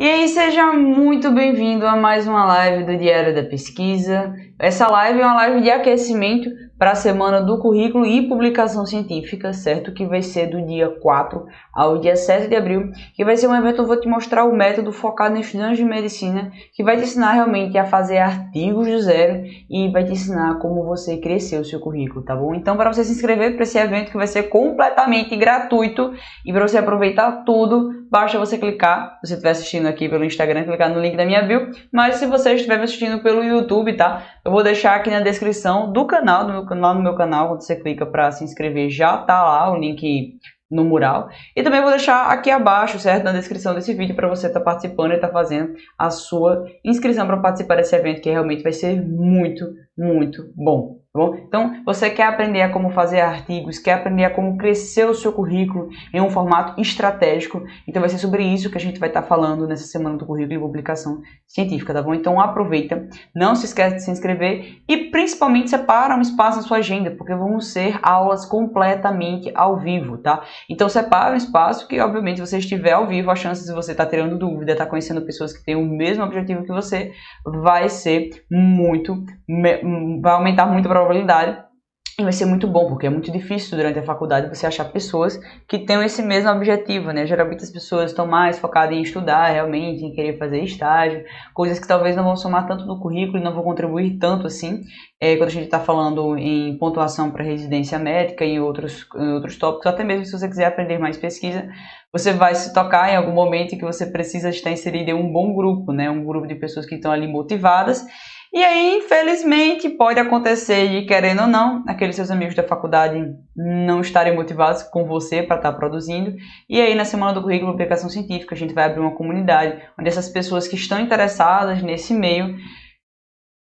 E aí, seja muito bem-vindo a mais uma live do Diário da Pesquisa. Essa live é uma live de aquecimento para a Semana do Currículo e Publicação Científica, certo? Que vai ser do dia 4 ao dia 7 de abril, que vai ser um evento. Eu vou te mostrar o método focado em estudantes de medicina, que vai te ensinar realmente a fazer artigos do zero e vai te ensinar como você crescer o seu currículo, tá bom? Então, para você se inscrever para esse evento, que vai ser completamente gratuito e para você aproveitar tudo, basta você clicar, se você estiver assistindo aqui pelo Instagram, clicar no link da minha bio, mas se você estiver me assistindo pelo YouTube, tá? Eu vou deixar aqui na descrição do canal, no meu canal, quando você clica para se inscrever, já tá lá o link no mural. E também vou deixar aqui abaixo, certo? Na descrição desse vídeo para você estar participando e estar fazendo a sua inscrição para participar desse evento, que realmente vai ser muito bom. Bom, então, você quer aprender a como fazer artigos, quer aprender a como crescer o seu currículo em um formato estratégico, então vai ser sobre isso que a gente vai estar falando nessa Semana do Currículo e Publicação Científica, tá bom? Então aproveita, não se esquece de se inscrever e principalmente separa um espaço na sua agenda, porque vão ser aulas completamente ao vivo, tá? Então separa um espaço que, obviamente, se você estiver ao vivo, a chance de você estar tirando dúvida, estar conhecendo pessoas que têm o mesmo objetivo que você, vai aumentar muito a probabilidade e vai ser muito bom, porque é muito difícil durante a faculdade você achar pessoas que tenham esse mesmo objetivo, né? Geralmente as pessoas estão mais focadas em estudar realmente, em querer fazer estágio, coisas que talvez não vão somar tanto no currículo e não vão contribuir tanto assim, quando a gente está falando em pontuação para residência médica e em outros tópicos, até mesmo se você quiser aprender mais pesquisa, você vai se tocar em algum momento que você precisa estar inserido em um bom grupo, né? Um grupo de pessoas que estão ali motivadas. E aí, infelizmente, pode acontecer de, querendo ou não, aqueles seus amigos da faculdade não estarem motivados com você para estar produzindo. E aí, na Semana do Currículo e Publicação Científica, a gente vai abrir uma comunidade onde essas pessoas que estão interessadas nesse meio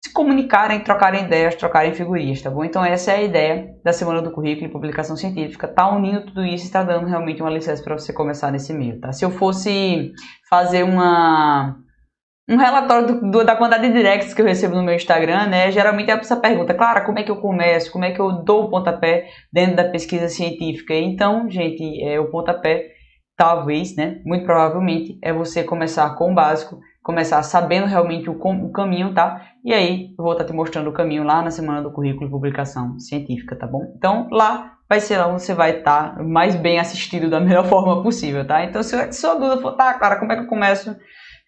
se comunicarem, trocarem ideias, trocarem figurinhas, tá bom? Então essa é a ideia da Semana do Currículo e Publicação Científica, tá unindo tudo isso e está dando realmente um alicerce para você começar nesse meio, tá? Se eu fosse fazer um relatório da quantidade de directs que eu recebo no meu Instagram, né? Geralmente a pessoa pergunta, Clara, como é que eu começo? Como é que eu dou o pontapé dentro da pesquisa científica? Então, gente, o pontapé, talvez, né? Muito provavelmente, é você começar com o básico, começar sabendo realmente o caminho, tá? E aí, eu vou estar te mostrando o caminho lá na Semana do Currículo e Publicação Científica, tá bom? Então, lá vai ser lá onde você vai estar mais bem assistido da melhor forma possível, tá? Então, se sua dúvida for, tá, Clara, como é que eu começo?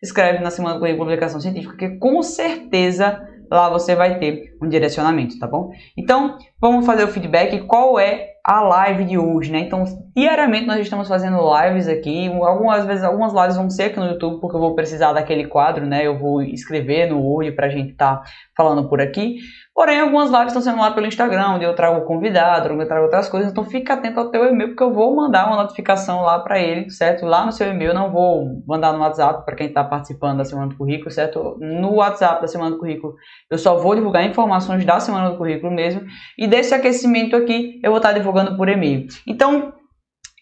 Escreve na Semana do Currículo e Publicação Científica, que com certeza lá você vai ter um direcionamento, tá bom? Então, vamos fazer o feedback. Qual é a live de hoje, né? Então, diariamente nós estamos fazendo lives aqui. Algumas lives vão ser aqui no YouTube, porque eu vou precisar daquele quadro, né? Eu vou escrever no Word para a gente estar falando por aqui. Porém, algumas lives estão sendo lá pelo Instagram, onde eu trago o convidado, onde eu trago outras coisas. Então, fica atento ao teu e-mail, porque eu vou mandar uma notificação lá para ele, certo? Lá no seu e-mail, eu não vou mandar no WhatsApp para quem está participando da Semana do Currículo, certo? No WhatsApp da Semana do Currículo, eu só vou divulgar informações da Semana do Currículo mesmo. E desse aquecimento aqui, eu vou estar divulgando por e-mail. Então,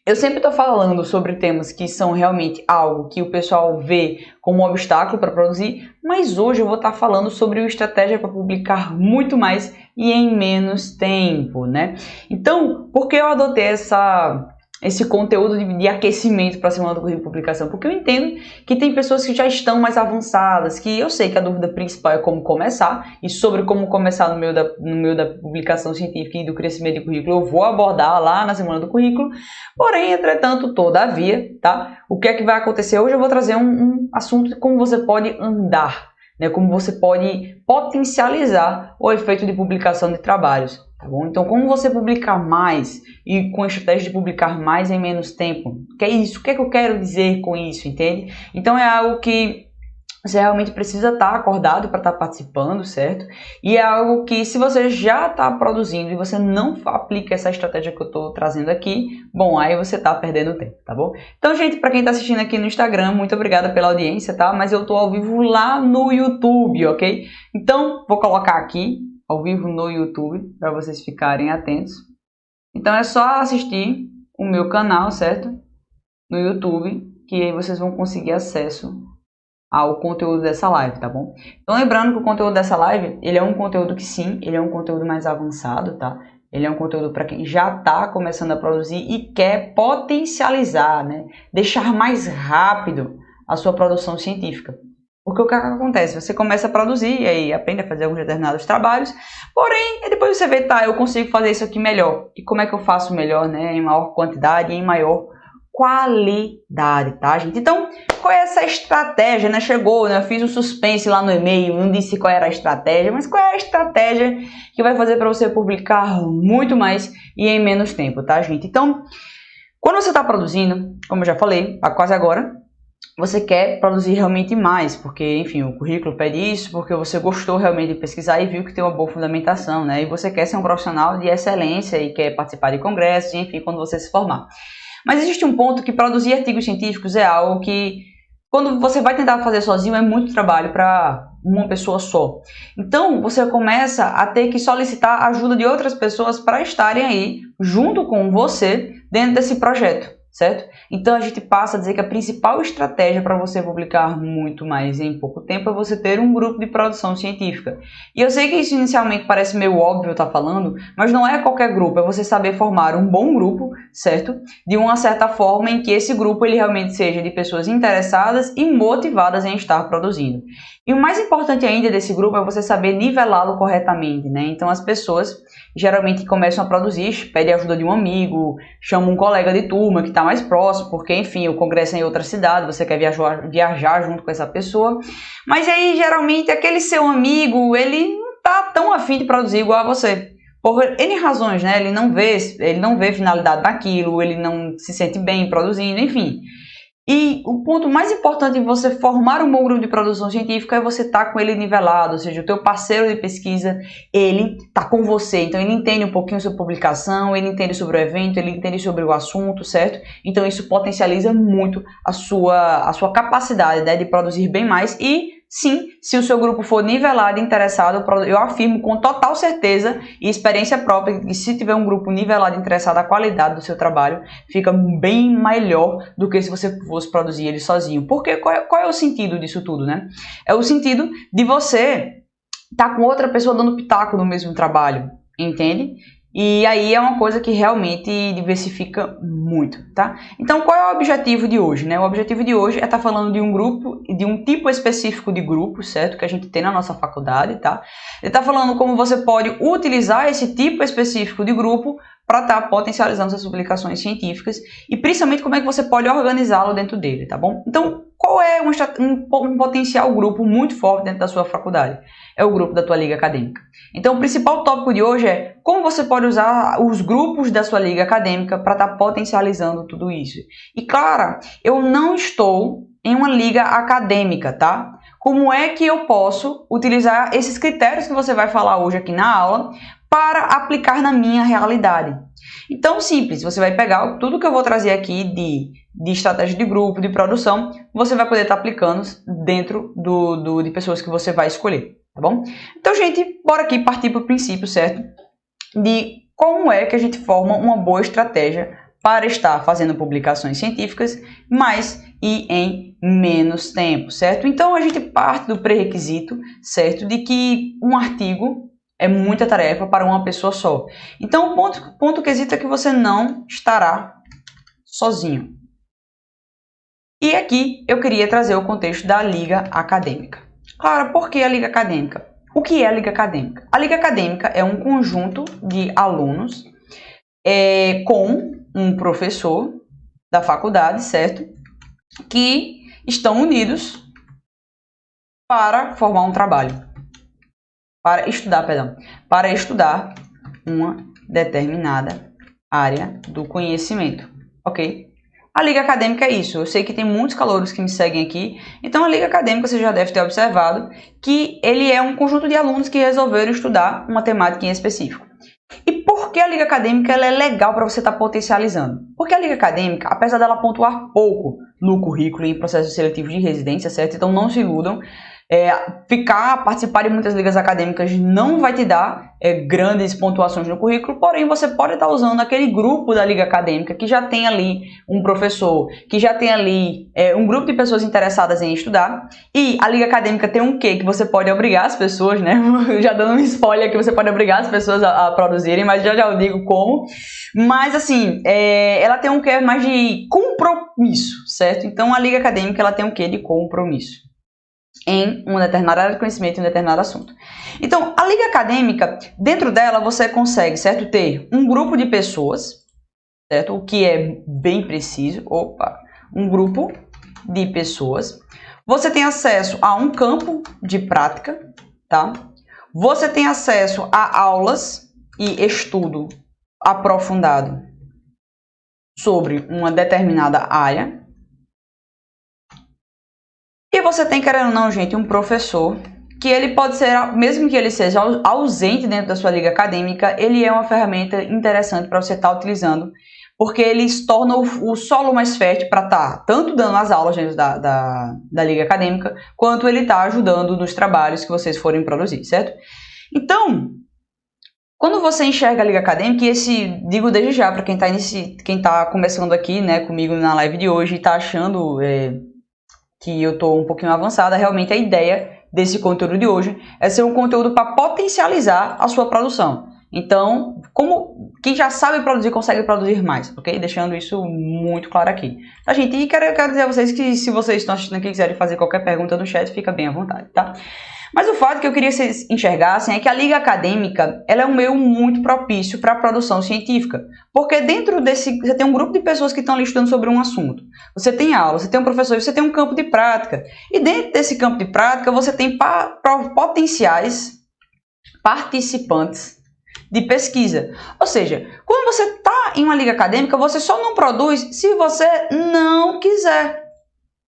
eu sempre estou falando sobre temas que são realmente algo que o pessoal vê como um obstáculo para produzir, mas hoje eu vou estar falando sobre uma estratégia para publicar muito mais e em menos tempo, né? Então, por que eu adotei esse conteúdo de aquecimento para a Semana do Currículo e Publicação? Porque eu entendo que tem pessoas que já estão mais avançadas, que eu sei que a dúvida principal é como começar, e sobre como começar no meio da publicação científica e do crescimento de currículo eu vou abordar lá na Semana do Currículo. Porém, entretanto, todavia, tá? O que é que vai acontecer hoje? Eu vou trazer um assunto de como você pode andar, né? Como você pode potencializar o efeito de publicação de trabalhos. Tá bom? Então, como você publicar mais e com a estratégia de publicar mais em menos tempo? Que é isso? O que é que eu quero dizer com isso, entende? Então, é algo que você realmente precisa estar acordado para estar participando, certo? E é algo que, se você já está produzindo e você não aplica essa estratégia que eu estou trazendo aqui, bom, aí você está perdendo tempo, tá bom? Então, gente, para quem está assistindo aqui no Instagram, muito obrigada pela audiência, tá? Mas eu estou ao vivo lá no YouTube, ok? Então, vou colocar aqui ao vivo no YouTube, para vocês ficarem atentos. Então é só assistir o meu canal, certo? No YouTube, que aí vocês vão conseguir acesso ao conteúdo dessa live, tá bom? Então lembrando que o conteúdo dessa live, ele é um conteúdo que sim, ele é um conteúdo mais avançado, tá? Ele é um conteúdo para quem já está começando a produzir e quer potencializar, né? Deixar mais rápido a sua produção científica. Porque o que acontece? Você começa a produzir e aí aprende a fazer alguns determinados trabalhos, porém, depois você vê, tá, eu consigo fazer isso aqui melhor. E como é que eu faço melhor, né? Em maior quantidade e em maior qualidade, tá, gente? Então, qual é essa estratégia, né? Chegou, né? Eu fiz um suspense lá no e-mail, não disse qual era a estratégia, mas qual é a estratégia que vai fazer para você publicar muito mais e em menos tempo, tá, gente? Então, quando você está produzindo, como eu já falei, quase agora, você quer produzir realmente mais, porque, enfim, o currículo pede isso, porque você gostou realmente de pesquisar e viu que tem uma boa fundamentação, né? E você quer ser um profissional de excelência e quer participar de congressos, enfim, quando você se formar. Mas existe um ponto que produzir artigos científicos é algo que, quando você vai tentar fazer sozinho, é muito trabalho para uma pessoa só. Então, você começa a ter que solicitar a ajuda de outras pessoas para estarem aí, junto com você, dentro desse projeto, certo? Então, a gente passa a dizer que a principal estratégia para você publicar muito mais em pouco tempo é você ter um grupo de produção científica. E eu sei que isso inicialmente parece meio óbvio estar falando, mas não é qualquer grupo, é você saber formar um bom grupo, certo? De uma certa forma em que esse grupo ele realmente seja de pessoas interessadas e motivadas em estar produzindo. E o mais importante ainda desse grupo é você saber nivelá-lo corretamente, né? Então, as pessoas geralmente começam a produzir, pedem ajuda de um amigo, chamam um colega de turma que está mais próximo, porque, enfim, o congresso é em outra cidade, você quer viajar junto com essa pessoa. Mas aí, geralmente, aquele seu amigo, ele não está tão afim de produzir igual a você. Por N razões, né? Ele não vê finalidade naquilo, ele não se sente bem produzindo, enfim. E o ponto mais importante em você formar um bom grupo de produção científica é você estar com ele nivelado, ou seja, o teu parceiro de pesquisa, ele está com você, então ele entende um pouquinho sobre publicação, ele entende sobre o evento, ele entende sobre o assunto, certo? Então isso potencializa muito a sua capacidade, né, de produzir bem mais e, sim, se o seu grupo for nivelado e interessado, eu afirmo com total certeza e experiência própria que se tiver um grupo nivelado e interessado, a qualidade do seu trabalho fica bem melhor do que se você fosse produzir ele sozinho. Porque qual é o sentido disso tudo, né? É o sentido de você estar com outra pessoa dando pitaco no mesmo trabalho, entende? E aí é uma coisa que realmente diversifica muito, tá? Então, qual é o objetivo de hoje, né? O objetivo de hoje é estar falando de um grupo, de um tipo específico de grupo, certo? Que a gente tem na nossa faculdade, tá? Ele tá falando como você pode utilizar esse tipo específico de grupo para estar potencializando suas publicações científicas e principalmente como é que você pode organizá-lo dentro dele, tá bom? Então, qual é um potencial grupo muito forte dentro da sua faculdade? É o grupo da tua liga acadêmica. Então, o principal tópico de hoje é como você pode usar os grupos da sua liga acadêmica para estar potencializando tudo isso. E, claro, eu não estou em uma liga acadêmica, tá? Como é que eu posso utilizar esses critérios que você vai falar hoje aqui na aula para aplicar na minha realidade? Então, simples, você vai pegar tudo que eu vou trazer aqui de estratégia de grupo, de produção, você vai poder estar aplicando dentro de pessoas que você vai escolher, tá bom? Então, gente, bora aqui partir para o princípio, certo? De como é que a gente forma uma boa estratégia para estar fazendo publicações científicas mais e em menos tempo, certo? Então, a gente parte do pré-requisito, certo? De que um artigo é muita tarefa para uma pessoa só. Então, o ponto quesito é que você não estará sozinho. E aqui eu queria trazer o contexto da liga acadêmica. Claro, por que a liga acadêmica? O que é a liga acadêmica? A liga acadêmica é um conjunto de alunos com um professor da faculdade, certo? Que estão unidos para formar um trabalho. Para estudar uma determinada área do conhecimento, ok? A liga acadêmica é isso. Eu sei que tem muitos calouros que me seguem aqui, então a liga acadêmica você já deve ter observado que ele é um conjunto de alunos que resolveram estudar uma temática em específico. E por que a liga acadêmica ela é legal para você estar potencializando? Porque a liga acadêmica, apesar dela pontuar pouco no currículo e em processo seletivo de residência, certo? Então não se iludam. Participar de muitas ligas acadêmicas não vai te dar grandes pontuações no currículo, porém você pode estar usando aquele grupo da liga acadêmica que já tem ali um professor, que já tem ali um grupo de pessoas interessadas em estudar, e a liga acadêmica tem um quê? Que você pode obrigar as pessoas, né? Já dando um spoiler que você pode obrigar as pessoas a produzirem, mas já eu digo como. Mas assim, ela tem um quê mais de compromisso, certo? Então a liga acadêmica ela tem um quê de compromisso em uma determinada área de conhecimento, em um determinado assunto. Então, a liga acadêmica, dentro dela você consegue, certo, ter um grupo de pessoas, certo, o que é bem preciso, um grupo de pessoas. Você tem acesso a um campo de prática, tá? Você tem acesso a aulas e estudo aprofundado sobre uma determinada área. E você tem, querendo ou não, gente, um professor que ele pode ser, mesmo que ele seja ausente dentro da sua liga acadêmica, ele é uma ferramenta interessante para você estar utilizando, porque ele se torna o solo mais fértil para estar tanto dando as aulas dentro da liga acadêmica, quanto ele está ajudando nos trabalhos que vocês forem produzir, certo? Então, quando você enxerga a liga acadêmica, e digo desde já para quem tá começando aqui, né, comigo na live de hoje e está achando que eu estou um pouquinho avançada, realmente a ideia desse conteúdo de hoje é ser um conteúdo para potencializar a sua produção. Então, como quem já sabe produzir, consegue produzir mais, ok? Deixando isso muito claro aqui. Tá, gente? E quero dizer a vocês que se vocês estão assistindo aqui e quiserem fazer qualquer pergunta no chat, fica bem à vontade, tá? Mas o fato que eu queria que vocês enxergassem é que a liga acadêmica ela é um meio muito propício para a produção científica. Porque dentro desse, você tem um grupo de pessoas que estão ali estudando sobre um assunto. Você tem aula, você tem um professor, você tem um campo de prática. E dentro desse campo de prática, você tem potenciais participantes de pesquisa. Ou seja, quando você está em uma liga acadêmica, você só não produz se você não quiser.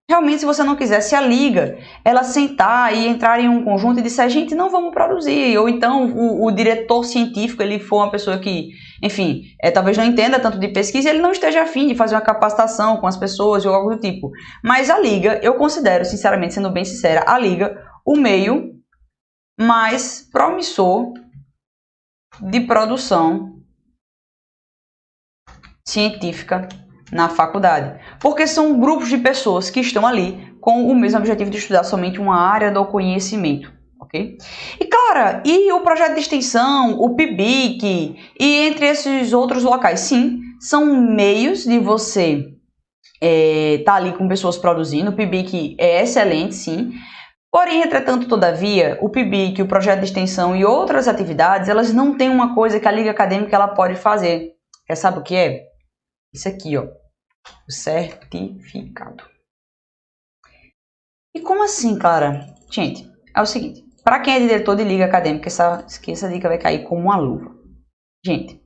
Realmente, se você não quiser, se a liga, ela sentar e entrar em um conjunto e disser, gente, não vamos produzir, ou então o diretor científico, ele for uma pessoa que, enfim, talvez não entenda tanto de pesquisa, ele não esteja afim de fazer uma capacitação com as pessoas ou algo do tipo. Mas a liga, eu considero, sinceramente, sendo bem sincera, a liga, o meio mais promissor de produção científica na faculdade, porque são grupos de pessoas que estão ali com o mesmo objetivo de estudar somente uma área do conhecimento, ok? E claro, e o projeto de extensão, o PIBIC e entre esses outros locais, sim, são meios de você estar ali com pessoas produzindo. O PIBIC é excelente, sim. Porém, entretanto, todavia, o PIBIC, o projeto de extensão e outras atividades, elas não têm uma coisa que a liga acadêmica ela pode fazer. Sabe o que é? Isso aqui, ó, o certificado. E como assim, cara? Gente, é o seguinte, para quem é diretor de liga acadêmica, essa dica vai cair como uma luva. Gente,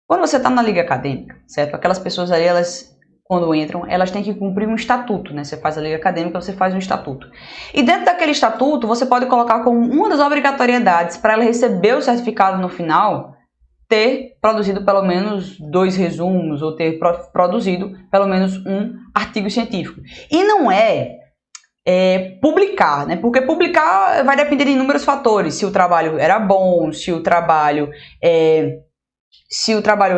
quando você está na liga acadêmica, certo? Aquelas pessoas ali, elas, quando entram, elas têm que cumprir um estatuto, né? Você faz a liga acadêmica, você faz um estatuto. E dentro daquele estatuto, você pode colocar como uma das obrigatoriedades para ela receber o certificado no final, ter produzido pelo menos 2 resumos ou ter produzido pelo menos um artigo científico. E não é publicar, né? Porque publicar vai depender de inúmeros fatores. Se o trabalho era bom, se o trabalho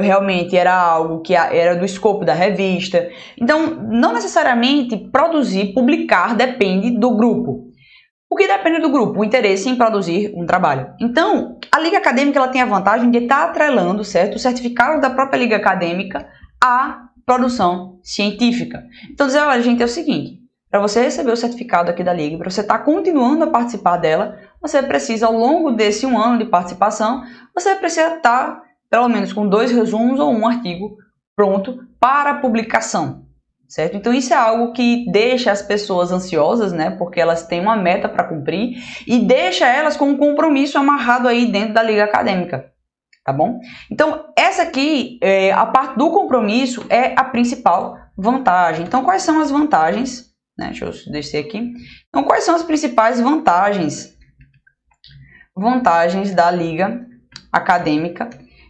realmente era algo que era do escopo da revista. Então, não necessariamente produzir, publicar depende do grupo. O que depende do grupo? O interesse em produzir um trabalho. Então, a liga acadêmica ela tem a vantagem de estar atrelando, certo, o certificado da própria liga acadêmica à produção científica. Então, dizer, olha, gente, é o seguinte, para você receber o certificado aqui da liga, para você estar continuando a participar dela, você precisa, ao longo desse 1 ano de participação, você precisa estar, pelo menos, com 2 resumos ou um artigo pronto para publicação. Certo? Então isso é algo que deixa as pessoas ansiosas, né? Porque elas têm uma meta para cumprir e deixa elas com um compromisso amarrado aí dentro da liga acadêmica, tá bom? Então essa aqui, a parte do compromisso é a principal vantagem. Então quais são as vantagens? Né? Deixa eu descer aqui. Então quais são as principais vantagens da liga acadêmica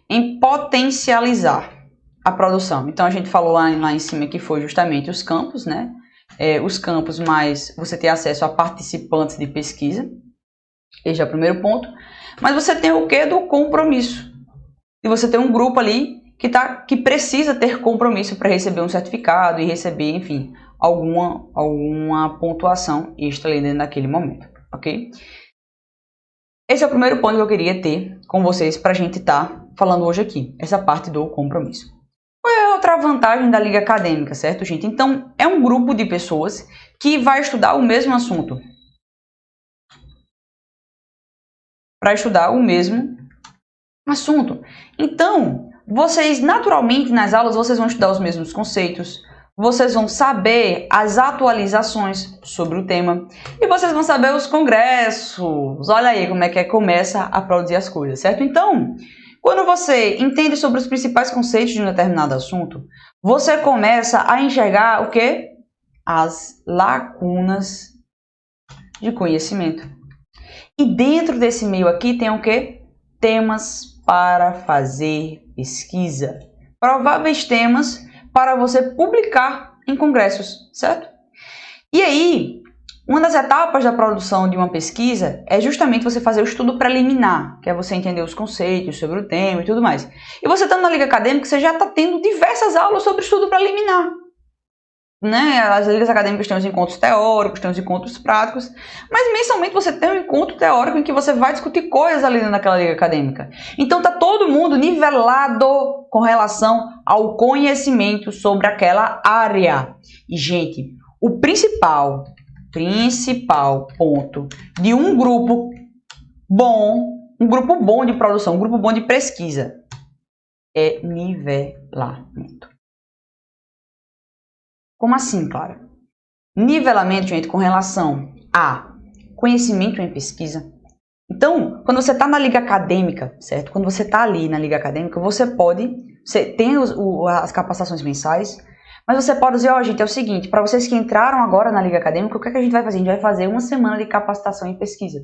em potencializar a produção? Então a gente falou lá em cima que foi justamente os campos, né? os campos, mais você ter acesso a participantes de pesquisa. Esse é o primeiro ponto. Mas você tem o que do compromisso. E você tem um grupo ali que precisa ter compromisso para receber um certificado e receber, enfim, alguma pontuação extra ali dentro daquele momento, ok? Esse é o primeiro ponto que eu queria ter com vocês para a gente estar falando hoje aqui, essa parte do compromisso. Qual é a outra vantagem da liga acadêmica, certo, gente? Então, é um grupo de pessoas que vai estudar o mesmo assunto. Para estudar o mesmo assunto. Então, vocês, naturalmente, nas aulas, vocês vão estudar os mesmos conceitos, vocês vão saber as atualizações sobre o tema e vocês vão saber os congressos. Olha aí como é que começa a produzir as coisas, certo? Então, quando você entende sobre os principais conceitos de um determinado assunto, você começa a enxergar o quê? As lacunas de conhecimento. E dentro desse meio aqui tem o quê? Temas para fazer pesquisa. Prováveis temas para você publicar em congressos, certo? E aí, uma das etapas da produção de uma pesquisa é justamente você fazer o estudo preliminar, que é você entender os conceitos sobre o tema e tudo mais. E você estando na liga acadêmica, você já está tendo diversas aulas sobre estudo preliminar. Né? As ligas acadêmicas têm os encontros teóricos, têm os encontros práticos, mas mensalmente você tem um encontro teórico em que você vai discutir coisas ali naquela liga acadêmica. Então tá todo mundo nivelado com relação ao conhecimento sobre aquela área. E, gente, o principal ponto de um grupo bom de produção, um grupo bom de pesquisa é nivelamento. Como assim, Clara? Nivelamento, gente, com relação a conhecimento em pesquisa. Então, quando você está na liga acadêmica, certo? Quando você está ali na liga acadêmica, você tem as capacitações mensais, mas você pode dizer, gente, é o seguinte, para vocês que entraram agora na liga acadêmica, o que é que a gente vai fazer? A gente vai fazer uma semana de capacitação em pesquisa.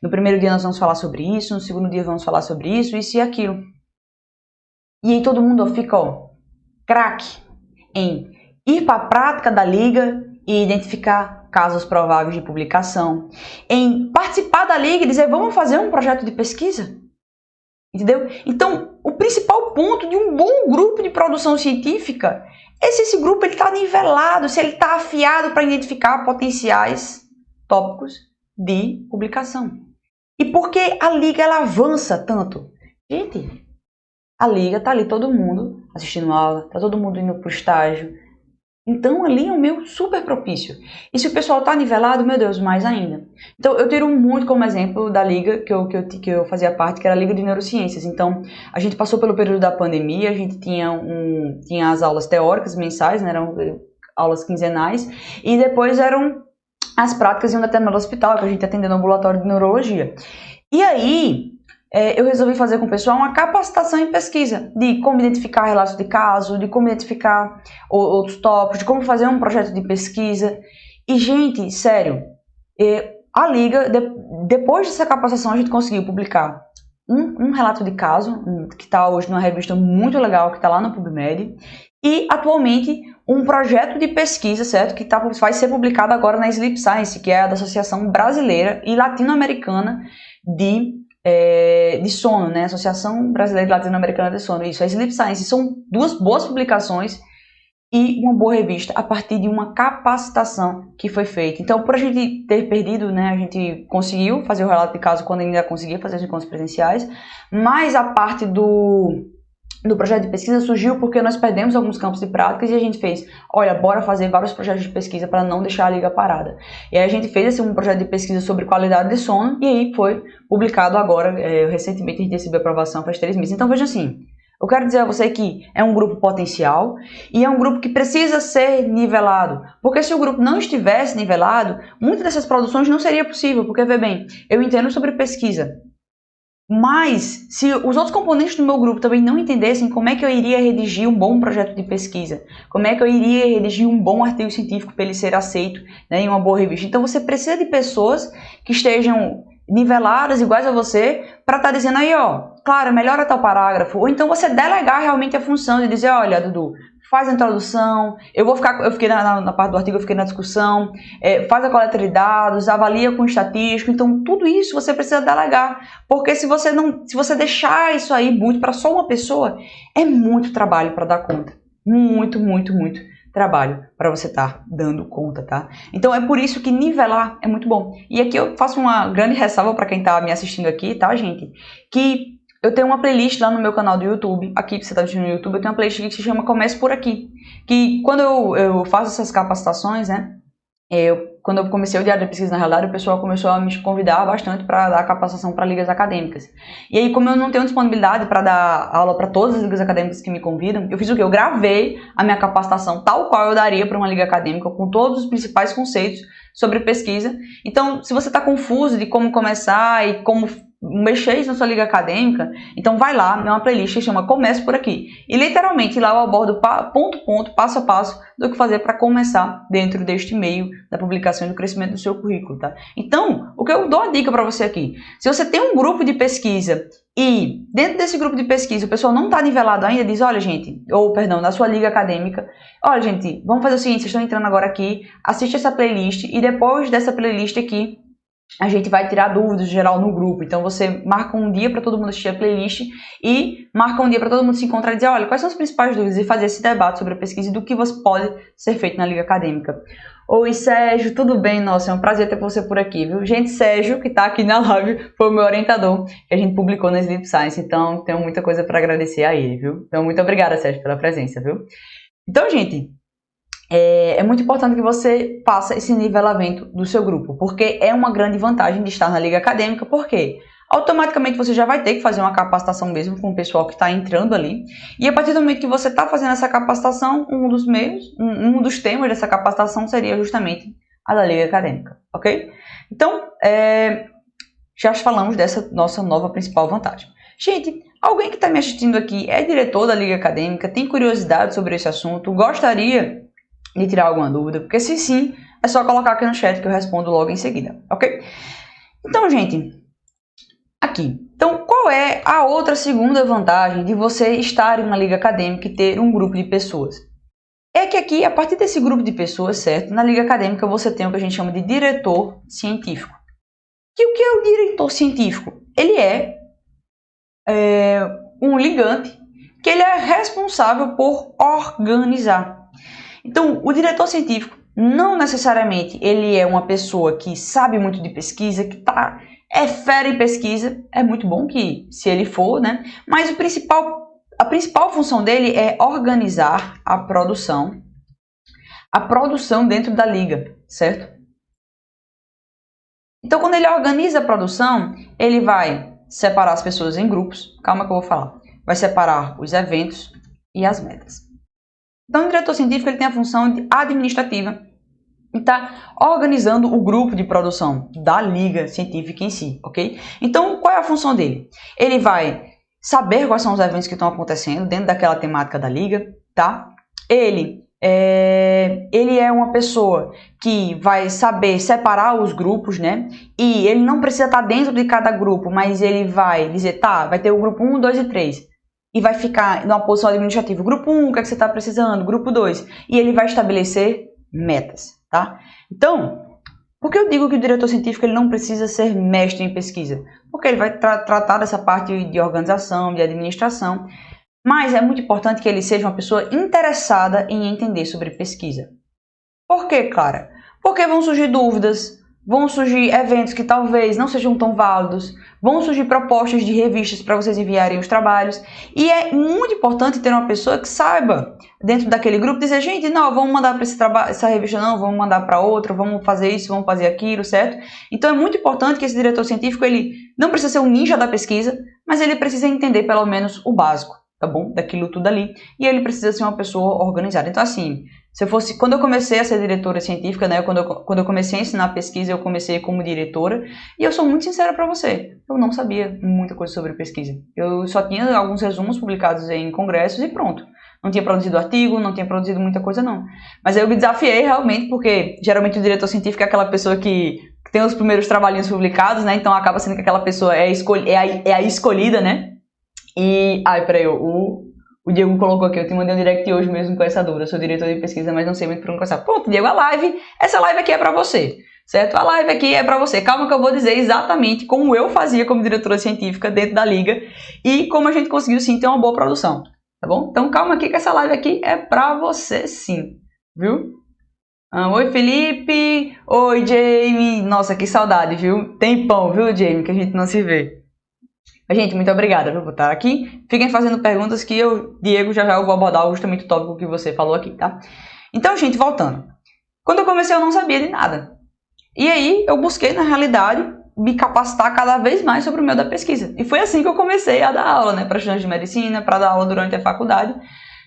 No primeiro dia nós vamos falar sobre isso, no segundo dia vamos falar sobre isso e aquilo. E aí todo mundo fica, craque em ir para a prática da liga e identificar casos prováveis de publicação, em participar da liga e dizer, vamos fazer um projeto de pesquisa, entendeu? Então, o principal ponto de um bom grupo de produção científica é se esse grupo está nivelado, se ele está afiado para identificar potenciais tópicos de publicação. E por que a liga ela avança tanto? Gente, a liga está ali todo mundo assistindo aula, está todo mundo indo para o estágio. Então, ali é um meio super propício. E se o pessoal está nivelado, meu Deus, mais ainda. Então, eu tiro muito como exemplo da liga que eu fazia parte, que era a Liga de Neurociências. Então, a gente passou pelo período da pandemia, a gente tinha as aulas teóricas mensais, né, eram aulas quinzenais, e depois eram as práticas em um determinado hospital, que a gente atendeu no ambulatório de neurologia. E aí, eu resolvi fazer com o pessoal uma capacitação em pesquisa, de como identificar relatos de caso, de como identificar outros tópicos, de como fazer um projeto de pesquisa. E, gente, sério, a Liga, depois dessa capacitação, a gente conseguiu publicar um relato de caso, que está hoje numa revista muito legal, que está lá no PubMed, e, atualmente, um projeto de pesquisa, certo, que vai ser publicado agora na Sleep Science, que é a da Associação Brasileira e Latino-Americana de sono, né? Associação Brasileira e Latino-Americana de Sono. Isso, a Sleep Science. São duas boas publicações e uma boa revista a partir de uma capacitação que foi feita. Então, por a gente ter perdido, né, a gente conseguiu fazer o relato de caso quando ainda conseguia fazer os encontros presenciais, mas a parte do projeto de pesquisa surgiu porque nós perdemos alguns campos de práticas e a gente fez, olha, bora fazer vários projetos de pesquisa para não deixar a liga parada. E aí a gente fez um projeto de pesquisa sobre qualidade de sono e aí foi publicado agora, recentemente a gente recebeu aprovação faz 3 meses. Então veja assim, eu quero dizer a você que é um grupo potencial e é um grupo que precisa ser nivelado, porque se o grupo não estivesse nivelado, muitas dessas produções não seria possível, porque, vê bem, eu entendo sobre pesquisa, mas, se os outros componentes do meu grupo também não entendessem como é que eu iria redigir um bom projeto de pesquisa, como é que eu iria redigir um bom artigo científico para ele ser aceito, né, em uma boa revista. Então, você precisa de pessoas que estejam niveladas, iguais a você, para estar dizendo aí, claro, melhora tal parágrafo. Ou então você delegar realmente a função de dizer, olha, Dudu, faz a introdução, eu fiquei na parte do artigo, eu fiquei na discussão, faz a coleta de dados, avalia com o estatístico, então tudo isso você precisa delegar, porque se você deixar isso aí muito para só uma pessoa, é muito trabalho para dar conta, muito trabalho para você estar dando conta, tá? Então é por isso que nivelar é muito bom. E aqui eu faço uma grande ressalva para quem tá me assistindo aqui, tá, gente? Que eu tenho uma playlist lá no meu canal do YouTube, aqui que você está assistindo no YouTube, eu tenho uma playlist que se chama Comece Por Aqui, que quando eu faço essas capacitações, né, quando eu comecei o Diário da Pesquisa, na realidade, o pessoal começou a me convidar bastante para dar capacitação para ligas acadêmicas. E aí, como eu não tenho disponibilidade para dar aula para todas as ligas acadêmicas que me convidam, eu fiz o quê? Eu gravei a minha capacitação tal qual eu daria para uma liga acadêmica, com todos os principais conceitos sobre pesquisa. Então, se você está confuso de como começar e como mexer isso na sua liga acadêmica, então vai lá, é uma playlist que chama Comece Por Aqui. E literalmente lá eu abordo ponto a ponto, passo a passo, do que fazer para começar dentro deste meio da publicação e do crescimento do seu currículo, tá? Então, o que eu dou a dica para você aqui, se você tem um grupo de pesquisa e dentro desse grupo de pesquisa o pessoal não está nivelado ainda, diz, olha gente, na sua liga acadêmica, olha gente, vamos fazer o seguinte, vocês estão entrando agora aqui, assiste essa playlist e depois dessa playlist aqui, a gente vai tirar dúvidas geral no grupo. Então você marca um dia para todo mundo assistir a playlist e marca um dia para todo mundo se encontrar e dizer, olha, quais são as principais dúvidas e fazer esse debate sobre a pesquisa e do que pode ser feito na liga acadêmica. Oi Sérgio, tudo bem? Nossa, é um prazer ter você por aqui, viu? Gente, Sérgio, que está aqui na live, foi o meu orientador que a gente publicou na Sleep Science, então tenho muita coisa para agradecer a ele, viu? Então muito obrigada, Sérgio, pela presença, viu? Então, gente, é muito importante que você faça esse nivelamento do seu grupo, porque é uma grande vantagem de estar na liga acadêmica, porque automaticamente você já vai ter que fazer uma capacitação mesmo com o pessoal que está entrando ali, e a partir do momento que você está fazendo essa capacitação, um dos temas dessa capacitação seria justamente a da liga acadêmica, ok? Então, já falamos dessa nossa nova principal vantagem. Gente, alguém que está me assistindo aqui é diretor da liga acadêmica, tem curiosidade sobre esse assunto, gostaria de tirar alguma dúvida, porque se sim, é só colocar aqui no chat que eu respondo logo em seguida, ok? Então, gente, aqui. Então, qual é a outra segunda vantagem de você estar em uma liga acadêmica e ter um grupo de pessoas? É que aqui, a partir desse grupo de pessoas, certo? Na liga acadêmica você tem o que a gente chama de diretor científico. E o que é o diretor científico? Ele é um ligante que ele é responsável por organizar. Então, o diretor científico, não necessariamente ele é uma pessoa que sabe muito de pesquisa, que é fera em pesquisa, é muito bom que se ele for, né? Mas a principal função dele é organizar a produção dentro da liga, certo? Então, quando ele organiza a produção, ele vai separar as pessoas em grupos, calma que eu vou falar, vai separar os eventos e as metas. Então, o diretor científico ele tem a função administrativa e está organizando o grupo de produção da liga científica em si, ok? Então, qual é a função dele? Ele vai saber quais são os eventos que estão acontecendo dentro daquela temática da liga, tá? Ele é uma pessoa que vai saber separar os grupos, né? E ele não precisa estar dentro de cada grupo, mas ele vai dizer, tá, vai ter o grupo 1, 2 e 3. E vai ficar numa posição administrativa. Grupo 1, o que é que você está precisando? Grupo 2. E ele vai estabelecer metas, tá? Então, por que eu digo que o diretor científico ele não precisa ser mestre em pesquisa? Porque ele vai tratar dessa parte de organização, de administração. Mas é muito importante que ele seja uma pessoa interessada em entender sobre pesquisa. Por quê, Clara? Porque vão surgir dúvidas, vão surgir eventos que talvez não sejam tão válidos, vão surgir propostas de revistas para vocês enviarem os trabalhos. E é muito importante ter uma pessoa que saiba, dentro daquele grupo, dizer, gente, não, vamos mandar para essa revista não, vamos mandar para outra, vamos fazer isso, vamos fazer aquilo, certo? Então é muito importante que esse diretor científico, ele não precisa ser um ninja da pesquisa, mas ele precisa entender pelo menos o básico, tá bom? Daquilo tudo ali. E ele precisa ser uma pessoa organizada. Então assim, quando eu comecei a ser diretora científica, né, quando eu comecei a ensinar pesquisa, eu comecei como diretora, e eu sou muito sincera para você, eu não sabia muita coisa sobre pesquisa. Eu só tinha alguns resumos publicados em congressos e pronto. Não tinha produzido artigo, não tinha produzido muita coisa não. Mas eu me desafiei realmente, porque geralmente o diretor científico é aquela pessoa que tem os primeiros trabalhinhos publicados, né, então acaba sendo que aquela pessoa é a escolhida, né. E, peraí, o O Diego colocou aqui, eu te mandei um direct hoje mesmo com essa dúvida. Eu sou diretor de pesquisa, mas não sei muito por onde começar. Pronto, Diego, essa live aqui é pra você, certo? A live aqui é pra você. Calma que eu vou dizer exatamente como eu fazia como diretora científica dentro da liga e como a gente conseguiu sim ter uma boa produção, tá bom? Então calma aqui que essa live aqui é pra você sim, viu? Oi, Felipe. Oi, Jamie. Nossa, que saudade, viu? Tempão, viu, Jamie, que a gente não se vê. Gente, muito obrigada por estar aqui. Fiquem fazendo perguntas que eu, Diego, já eu vou abordar justamente o tópico que você falou aqui, tá? Então, gente, voltando. Quando eu comecei, eu não sabia de nada. E aí, eu busquei, na realidade, me capacitar cada vez mais sobre o meio da pesquisa. E foi assim que eu comecei a dar aula, né? Para estudantes de medicina, para dar aula durante a faculdade.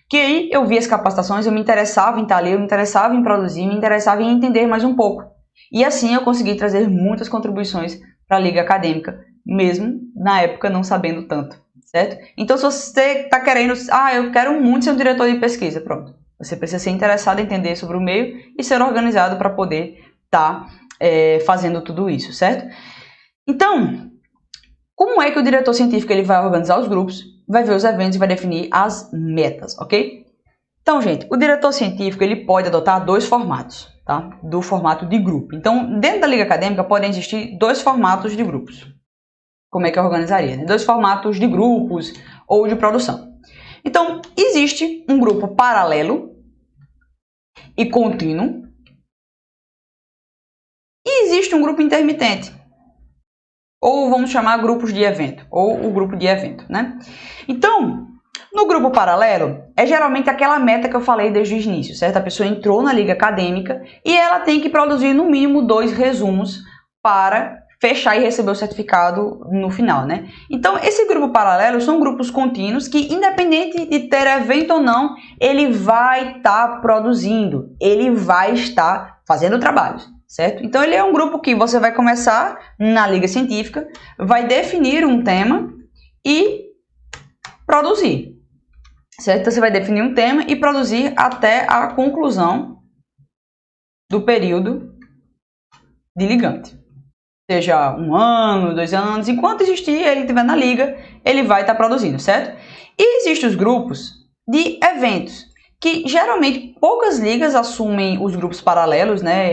Que aí, eu vi as capacitações, eu me interessava em estar ali, eu me interessava em produzir, me interessava em entender mais um pouco. E assim, eu consegui trazer muitas contribuições para a Liga Acadêmica, mesmo na época não sabendo tanto, certo? Então, se você está querendo, eu quero muito ser um diretor de pesquisa, pronto. Você precisa ser interessado em entender sobre o meio e ser organizado para poder estar fazendo tudo isso, certo? Então, como é que o diretor científico ele vai organizar os grupos, vai ver os eventos e vai definir as metas, ok? Então, gente, o diretor científico ele pode adotar dois formatos, tá? Do formato de grupo. Então, dentro da Liga Acadêmica podem existir dois formatos de grupos. Como é que eu organizaria, né? Dois formatos de grupos ou de produção. Então, existe um grupo paralelo e contínuo e existe um grupo intermitente, ou vamos chamar grupos de evento, ou o grupo de evento, né? Então, no grupo paralelo, é geralmente aquela meta que eu falei desde o início, certo? A pessoa entrou na Liga Acadêmica e ela tem que produzir no mínimo 2 resumos para fechar e receber o certificado no final, né? Então, esse grupo paralelo são grupos contínuos que, independente de ter evento ou não, ele vai estar produzindo, ele vai estar fazendo trabalhos, certo? Então, ele é um grupo que você vai começar na Liga Científica, vai definir um tema e produzir, certo? Então, você vai definir um tema e produzir até a conclusão do período de ligante. Seja 1 ano, 2 anos, enquanto existir, ele estiver na liga, ele vai estar produzindo, certo? E existem os grupos de eventos, que geralmente poucas ligas assumem os grupos paralelos, né?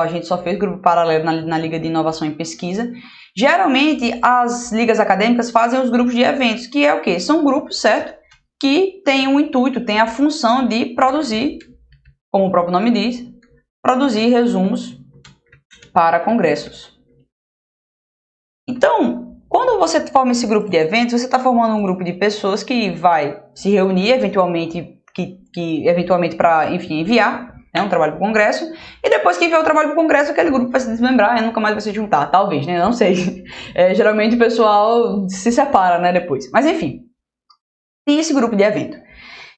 A gente só fez grupo paralelo na Liga de Inovação e Pesquisa. Geralmente, as ligas acadêmicas fazem os grupos de eventos, que é o quê? São grupos, certo? Que têm um intuito, têm a função de produzir, como o próprio nome diz, produzir resumos para congressos. Então, quando você forma esse grupo de eventos, você está formando um grupo de pessoas que vai se reunir eventualmente, eventualmente para, enfim, enviar um trabalho para o congresso, e depois que enviar o trabalho para o congresso, aquele grupo vai se desmembrar e nunca mais vai se juntar, talvez, né? Não sei. Geralmente o pessoal se separa, né, depois. Mas, enfim, tem esse grupo de evento.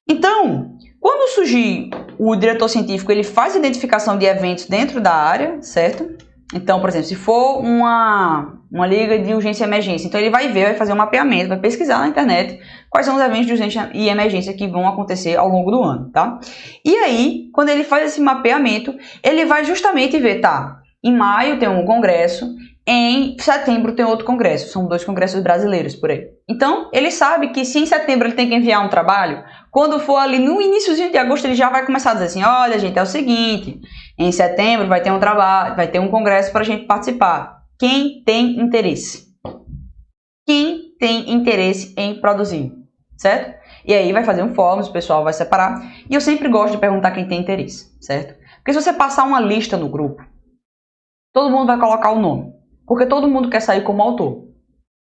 Então, quando surgir o diretor científico, ele faz a identificação de eventos dentro da área, certo? Então, por exemplo, se for uma liga de urgência e emergência, então ele vai ver, vai fazer um mapeamento, vai pesquisar na internet quais são os eventos de urgência e emergência que vão acontecer ao longo do ano, tá? E aí, quando ele faz esse mapeamento, ele vai justamente ver, tá, em maio tem um congresso, em setembro tem outro congresso, são 2 congressos brasileiros por aí. Então, ele sabe que se em setembro ele tem que enviar um trabalho, quando for ali no iníciozinho de agosto, ele já vai começar a dizer assim, olha, gente, é o seguinte, em setembro vai ter um trabalho, vai ter um congresso para a gente participar. Quem tem interesse? Quem tem interesse em produzir, certo? E aí vai fazer um fórum, o pessoal vai separar. E eu sempre gosto de perguntar quem tem interesse, certo? Porque se você passar uma lista no grupo, todo mundo vai colocar o nome, porque todo mundo quer sair como autor.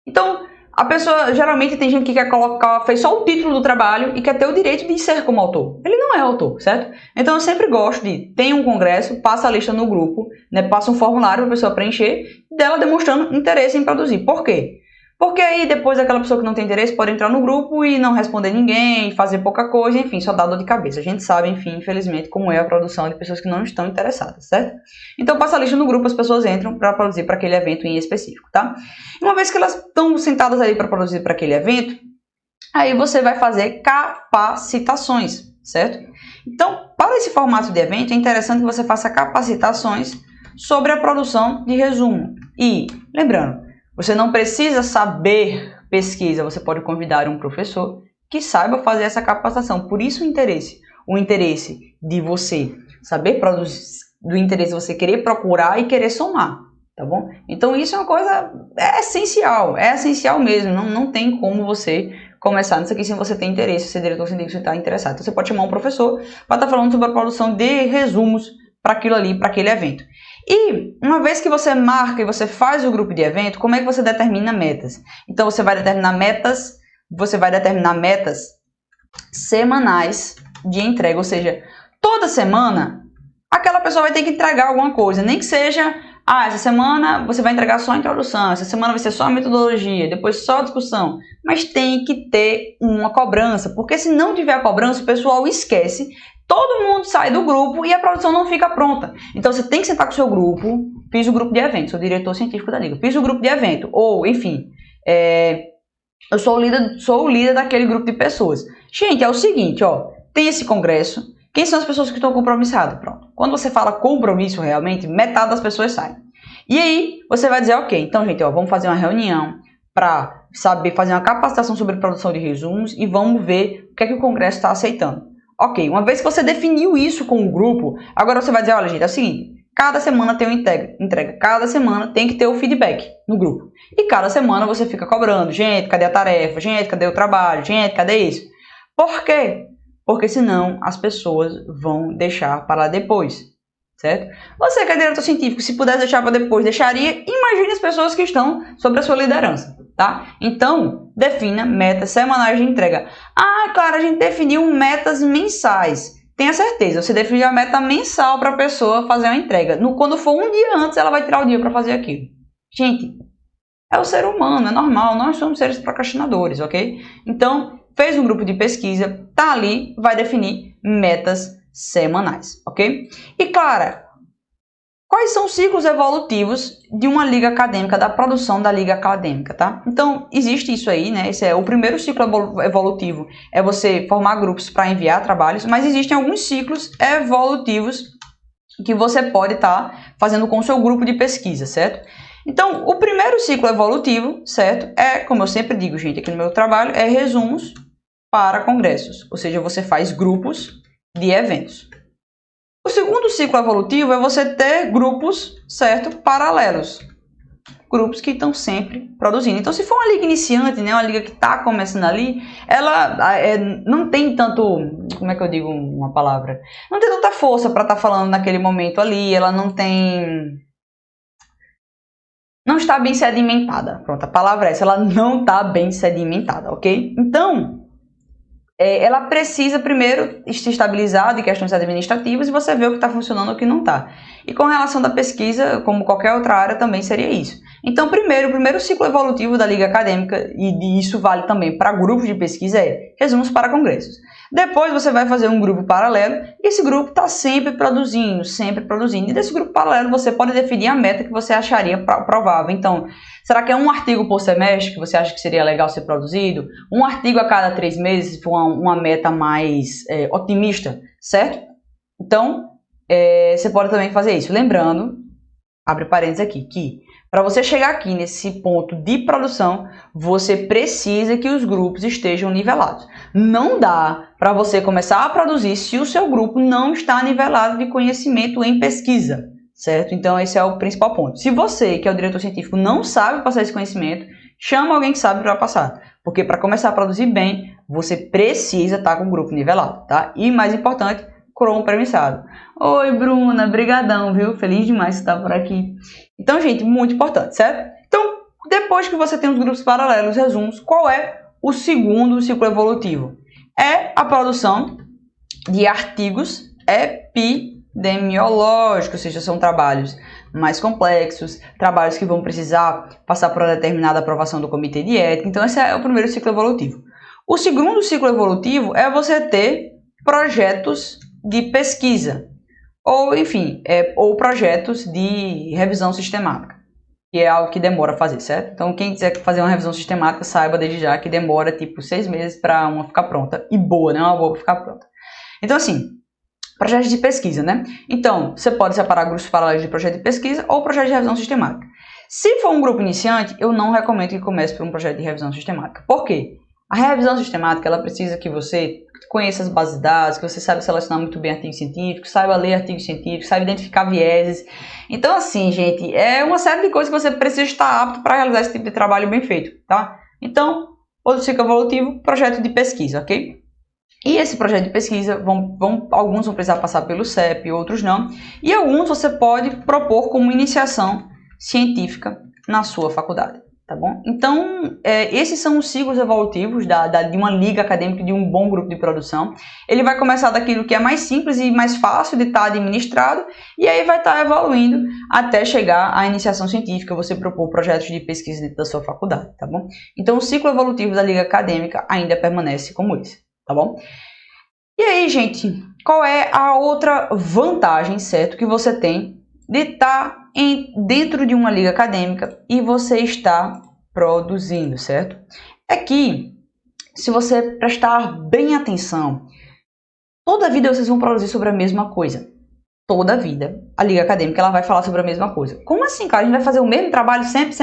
Então, a pessoa, geralmente tem gente que quer colocar, fez só o título do trabalho e quer ter o direito de ser como autor. Ele não é autor, certo? Então eu sempre gosto de, tem um congresso, passa a lista no grupo, né, passa um formulário para a pessoa preencher, dela demonstrando interesse em produzir. Por quê? Porque aí depois aquela pessoa que não tem interesse pode entrar no grupo e não responder ninguém, fazer pouca coisa, enfim, só dá dor de cabeça. A gente sabe, enfim, infelizmente, como é a produção de pessoas que não estão interessadas, certo? Então passa a lista no grupo, as pessoas entram para produzir para aquele evento em específico, tá? E uma vez que elas estão sentadas ali para produzir para aquele evento, aí você vai fazer capacitações, certo? Então, para esse formato de evento, é interessante que você faça capacitações sobre a produção de resumo. E, lembrando, você não precisa saber pesquisa, você pode convidar um professor que saiba fazer essa capacitação. Por isso o interesse de você saber produzir, do interesse de você querer procurar e querer somar, tá bom? Então isso é uma coisa é essencial mesmo, não tem como você começar nisso aqui sem você ter interesse, ser diretor científico, você está interessado. Então você pode chamar um professor para estar falando sobre a produção de resumos para aquilo ali, para aquele evento. E uma vez que você marca e você faz o grupo de evento, como é que você determina metas? Então você vai determinar metas semanais de entrega, ou seja, toda semana aquela pessoa vai ter que entregar alguma coisa, nem que seja, essa semana você vai entregar só a introdução, essa semana vai ser só a metodologia, depois só a discussão, mas tem que ter uma cobrança, porque se não tiver a cobrança, o pessoal esquece, todo mundo sai do grupo e a produção não fica pronta. Então você tem que sentar com o seu grupo, fiz o grupo de evento, sou diretor científico da Liga, fiz o grupo de evento, ou enfim, eu sou o líder daquele grupo de pessoas. Gente, é o seguinte, tem esse congresso, quem são as pessoas que estão compromissadas? Pronto. Quando você fala compromisso realmente, metade das pessoas sai. E aí, você vai dizer, ok, então, gente, vamos fazer uma reunião para saber fazer uma capacitação sobre produção de resumos e vamos ver o que é que o congresso está aceitando. Ok, uma vez que você definiu isso com o grupo, agora você vai dizer, olha, gente, é o seguinte, cada semana tem uma entrega, cada semana tem que ter o feedback no grupo. E cada semana você fica cobrando, gente, cadê a tarefa? Gente, cadê o trabalho? Gente, cadê isso? Por quê? Porque senão as pessoas vão deixar para lá depois, certo? Você que é diretor científico, se pudesse deixar para depois, deixaria. Imagine as pessoas que estão sob a sua liderança, tá? Então, defina metas semanais de entrega. Claro, a gente definiu metas mensais. Tenha certeza, você definiu a meta mensal para a pessoa fazer uma entrega. Quando for um dia antes, ela vai tirar o dia para fazer aquilo. Gente, é o ser humano, é normal, nós somos seres procrastinadores, ok? Então, fez um grupo de pesquisa, tá ali, vai definir metas semanais, ok? E, Clara, quais são os ciclos evolutivos de uma liga acadêmica, da produção da liga acadêmica, tá? Então, existe isso aí, né? Esse é o primeiro ciclo evolutivo, é você formar grupos para enviar trabalhos, mas existem alguns ciclos evolutivos que você pode estar fazendo com o seu grupo de pesquisa, certo? Então, o primeiro ciclo evolutivo, certo? Como eu sempre digo, gente, aqui no meu trabalho, é resumos para congressos, ou seja, você faz grupos de eventos. O segundo ciclo evolutivo é você ter grupos, certo, paralelos, grupos que estão sempre produzindo. Então, se for uma liga iniciante, né, uma liga que está começando ali, ela não tem tanto, como é que eu digo uma palavra? Não tem tanta força para estar falando naquele momento ali, ela não está bem sedimentada. Pronto, a palavra é essa, ela não está bem sedimentada, ok? Então, ela precisa primeiro se estabilizar de questões administrativas e você vê o que está funcionando e o que não está. E com relação da pesquisa, como qualquer outra área, também seria isso. Então, o primeiro ciclo evolutivo da Liga Acadêmica, e isso vale também para grupos de pesquisa, é resumos para congressos. Depois você vai fazer um grupo paralelo e esse grupo está sempre produzindo. E desse grupo paralelo você pode definir a meta que você acharia provável. Então, será que é um artigo por semestre que você acha que seria legal ser produzido? Um artigo a cada 3 meses, se for uma meta mais otimista, certo? Então, você pode também fazer isso. Lembrando, abre parênteses aqui, que para você chegar aqui nesse ponto de produção, você precisa que os grupos estejam nivelados. Não dá para você começar a produzir se o seu grupo não está nivelado de conhecimento em pesquisa, certo? Então, esse é o principal ponto. Se você, que é o diretor científico, não sabe passar esse conhecimento, chama alguém que sabe para passar. Porque para começar a produzir bem, você precisa estar com o grupo nivelado, tá? E mais importante, compromissado. Oi, Bruna, brigadão, viu? Feliz demais de estar por aqui. Então, gente, muito importante, certo? Então, depois que você tem os grupos paralelos, resumos, qual é o segundo ciclo evolutivo? É a produção de artigos epidemiológicos, ou seja, são trabalhos mais complexos, trabalhos que vão precisar passar por uma determinada aprovação do comitê de ética. Então, esse é o primeiro ciclo evolutivo. O segundo ciclo evolutivo é você ter projetos de pesquisa, ou enfim, ou projetos de revisão sistemática, que é algo que demora a fazer, certo? Então, quem quiser fazer uma revisão sistemática, saiba desde já que demora tipo 6 meses para uma ficar pronta, e boa, né? Uma boa para ficar pronta. Então, assim, projetos de pesquisa, né? Então, você pode separar grupos paralelos de projeto de pesquisa ou projeto de revisão sistemática. Se for um grupo iniciante, eu não recomendo que comece por um projeto de revisão sistemática. Por quê? A revisão sistemática, ela precisa que você conheça as bases de dados, que você saiba selecionar muito bem artigos científicos, saiba ler artigos científicos, saiba identificar vieses. Então, assim, gente, é uma série de coisas que você precisa estar apto para realizar esse tipo de trabalho bem feito, tá? Então, outro ciclo evolutivo, projeto de pesquisa, ok? E esse projeto de pesquisa, alguns vão precisar passar pelo CEP, outros não. E alguns você pode propor como iniciação científica na sua faculdade, tá bom? Então, esses são os ciclos evolutivos de uma liga acadêmica, de um bom grupo de produção. Ele vai começar daquilo que é mais simples e mais fácil de estar administrado, e aí vai estar evoluindo até chegar à iniciação científica, você propor projetos de pesquisa dentro da sua faculdade, tá bom? Então, o ciclo evolutivo da liga acadêmica ainda permanece como esse. Tá bom? E aí, gente, qual é a outra vantagem, certo, que você tem de estar dentro de uma liga acadêmica e você está produzindo, certo? É que, se você prestar bem atenção, toda a vida vocês vão produzir sobre a mesma coisa. Toda a vida, a liga acadêmica ela vai falar sobre a mesma coisa. Como assim, cara? A gente vai fazer o mesmo trabalho sempre?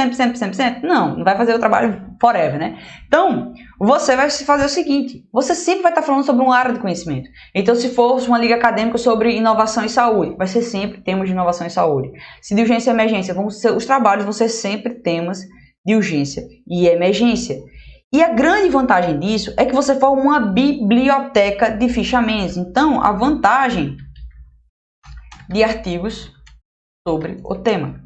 Não, não vai fazer o trabalho forever, né? Então, você vai fazer o seguinte, você sempre vai estar falando sobre uma área de conhecimento. Então, se for uma liga acadêmica sobre inovação e saúde, vai ser sempre temas de inovação e saúde. Se de urgência e emergência, os trabalhos vão ser sempre temas de urgência e emergência. E a grande vantagem disso é que você forma uma biblioteca de fichamentos. Então, a vantagem de artigos sobre o tema.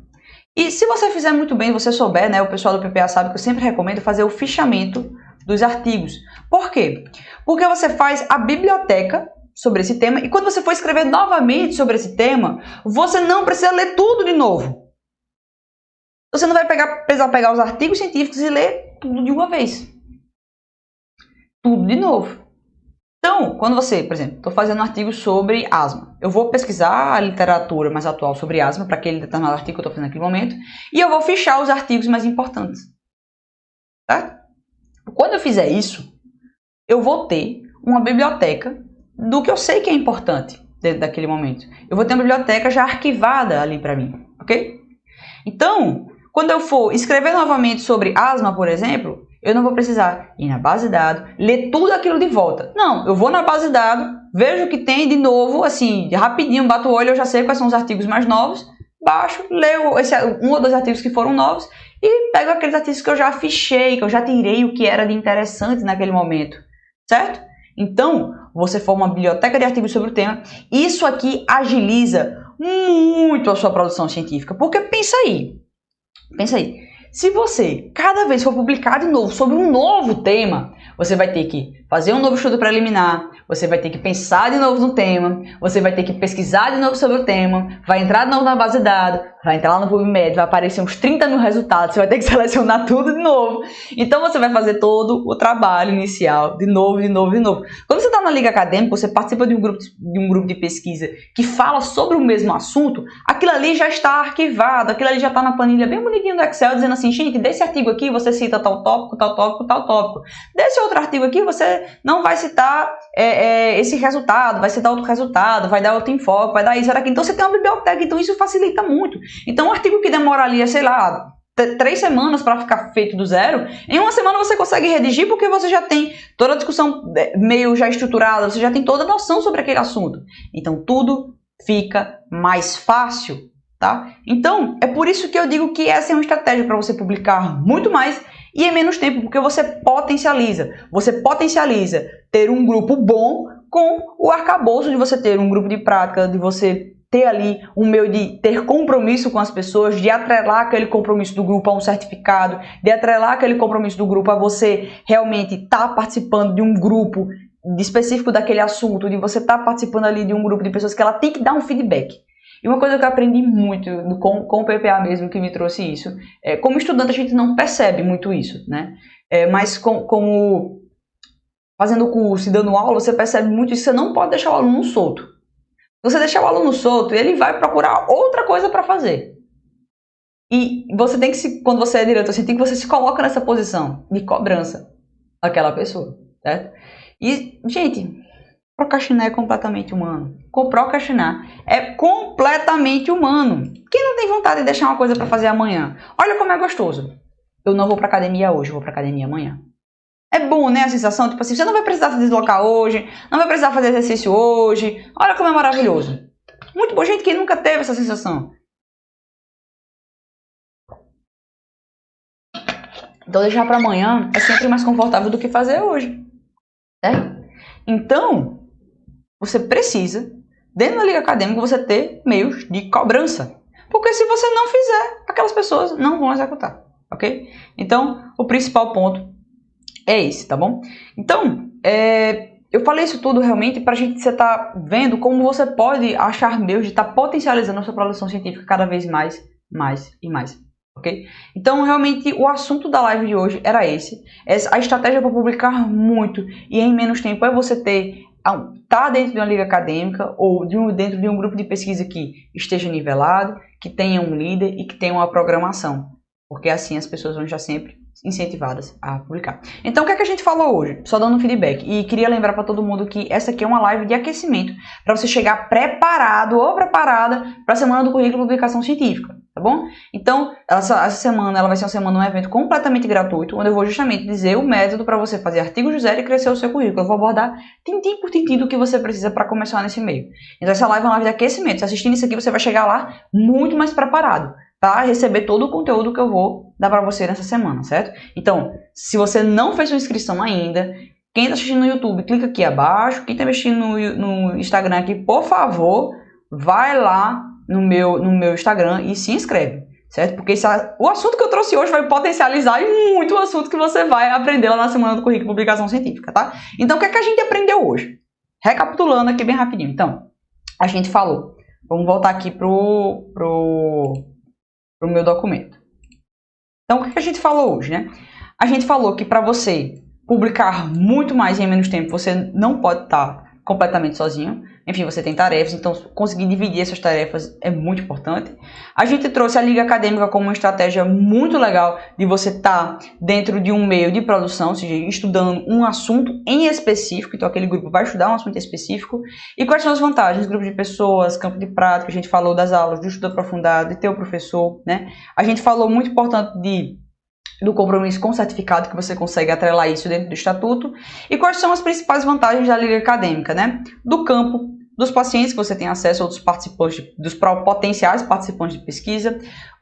E se você fizer muito bem, você souber, né, o pessoal do PPA sabe que eu sempre recomendo fazer o fichamento dos artigos. Por quê? Porque você faz a biblioteca sobre esse tema e quando você for escrever novamente sobre esse tema, você não precisa ler tudo de novo. Você não vai precisar pegar os artigos científicos e ler tudo de uma vez. Tudo de novo. Então, quando você, por exemplo, estou fazendo um artigo sobre asma, eu vou pesquisar a literatura mais atual sobre asma, para aquele determinado artigo que eu estou fazendo naquele momento, e eu vou fichar os artigos mais importantes. Tá? Quando eu fizer isso, eu vou ter uma biblioteca do que eu sei que é importante dentro daquele momento. Eu vou ter uma biblioteca já arquivada ali para mim, ok? Então, quando eu for escrever novamente sobre asma, por exemplo, eu não vou precisar ir na base de dados, ler tudo aquilo de volta. Não, eu vou na base de dados, vejo o que tem de novo, assim, rapidinho, bato o olho, eu já sei quais são os artigos mais novos, baixo, leio um ou dois artigos que foram novos e pego aqueles artigos que eu já fichei, que eu já tirei o que era de interessante naquele momento, certo? Então, você forma uma biblioteca de artigos sobre o tema. Isso aqui agiliza muito a sua produção científica, porque pensa aí. Se você, cada vez for publicar de novo sobre um novo tema, você vai ter que fazer um novo estudo preliminar, você vai ter que pensar de novo no tema, você vai ter que pesquisar de novo sobre o tema, vai entrar de novo na base de dados, vai entrar lá no PubMed, vai aparecer uns 30 mil resultados, você vai ter que selecionar tudo de novo. Então você vai fazer todo o trabalho inicial de novo. Quando você está na liga acadêmica, você participa de um grupo de pesquisa que fala sobre o mesmo assunto, aquilo ali já está arquivado, aquilo ali já está na planilha bem bonitinho do Excel, dizendo assim, gente, desse artigo aqui você cita tal tópico, tal tópico, tal tópico. Desse outro artigo aqui você não vai citar esse resultado, vai citar outro resultado, vai dar outro enfoque, vai dar isso, vai dar aquilo. Então você tem uma biblioteca, então isso facilita muito. Então um artigo que demoraria, sei lá, 3 semanas para ficar feito do zero, em uma semana você consegue redigir porque você já tem toda a discussão meio já estruturada, você já tem toda a noção sobre aquele assunto. Então tudo fica mais fácil, tá? Então é por isso que eu digo que essa é uma estratégia para você publicar muito mais e em menos tempo, porque você potencializa ter um grupo bom com o arcabouço de você ter um grupo de prática, de você ter ali um meio de ter compromisso com as pessoas, de atrelar aquele compromisso do grupo a um certificado, de atrelar aquele compromisso do grupo a você realmente estar participando de um grupo específico daquele assunto, de você estar participando ali de um grupo de pessoas que ela tem que dar um feedback. E uma coisa que eu aprendi muito com o PPA mesmo, que me trouxe isso, como estudante a gente não percebe muito isso, né? Mas como fazendo curso e dando aula, você percebe muito isso, você não pode deixar o aluno solto. Se você deixar o aluno solto, ele vai procurar outra coisa para fazer. E você tem que, quando você é diretor, você tem que você se coloca nessa posição de cobrança daquela pessoa, certo? E, gente, procrastinar é completamente humano. Procrastinar é completamente humano. Quem não tem vontade de deixar uma coisa para fazer amanhã? Olha como é gostoso. Eu não vou para academia hoje, eu vou para academia amanhã. É bom, né, a sensação, tipo assim, você não vai precisar se deslocar hoje, não vai precisar fazer exercício hoje, olha como é maravilhoso. Muito bom, gente, quem nunca teve essa sensação? Então deixar para amanhã é sempre mais confortável do que fazer hoje, certo? Então, você precisa, dentro da liga acadêmica, você ter meios de cobrança. Porque se você não fizer, aquelas pessoas não vão executar, ok? Então, o principal ponto é esse, tá bom? Então, eu falei isso tudo realmente para a gente você tá vendo como você pode achar meios de estar potencializando a sua produção científica cada vez mais e mais. Ok? Então, realmente, o assunto da live de hoje era esse. A estratégia para publicar muito e em menos tempo é você tá dentro de uma liga acadêmica ou dentro de um grupo de pesquisa que esteja nivelado, que tenha um líder e que tenha uma programação. Porque assim as pessoas vão estar sempre incentivadas a publicar. Então, o que é que a gente falou hoje? Só dando um feedback. E queria lembrar para todo mundo que essa aqui é uma live de aquecimento para você chegar preparado ou preparada para a semana do currículo de publicação científica, tá bom? Então, essa semana ela vai ser uma semana, um evento completamente gratuito, onde eu vou justamente dizer o método para você fazer artigo do zero e crescer o seu currículo. Eu vou abordar tintim por tintim do que você precisa para começar nesse meio. Então, essa live é uma live de aquecimento. Se assistindo isso aqui, você vai chegar lá muito mais preparado para receber todo o conteúdo que eu vou dar para você nessa semana, certo? Então, se você não fez sua inscrição ainda, quem está assistindo no YouTube, clica aqui abaixo. Quem está assistindo no Instagram aqui, por favor, vai lá no meu Instagram e se inscreve, certo? Porque o assunto que eu trouxe hoje vai potencializar muito o assunto que você vai aprender lá na semana do currículo de publicação científica, tá? Então, o que é que a gente aprendeu hoje? Recapitulando aqui bem rapidinho. Então, a gente falou, vamos voltar aqui pro meu documento. Então, o que a gente falou hoje, né? A gente falou que para você publicar muito mais em menos tempo, você não pode estar completamente sozinho. Enfim, você tem tarefas, então conseguir dividir essas tarefas é muito importante. A gente trouxe a liga acadêmica como uma estratégia muito legal de você estar dentro de um meio de produção, ou seja, estudando um assunto em específico. Então, aquele grupo vai estudar um assunto específico. E quais são as vantagens? Grupo de pessoas, campo de prática, a gente falou das aulas, do estudo aprofundado, de ter o professor, né? A gente falou muito importante do compromisso com certificado, que você consegue atrelar isso dentro do estatuto. E quais são as principais vantagens da liga acadêmica, né? Do campo, dos pacientes que você tem acesso, ou dos participantes, dos potenciais participantes de pesquisa.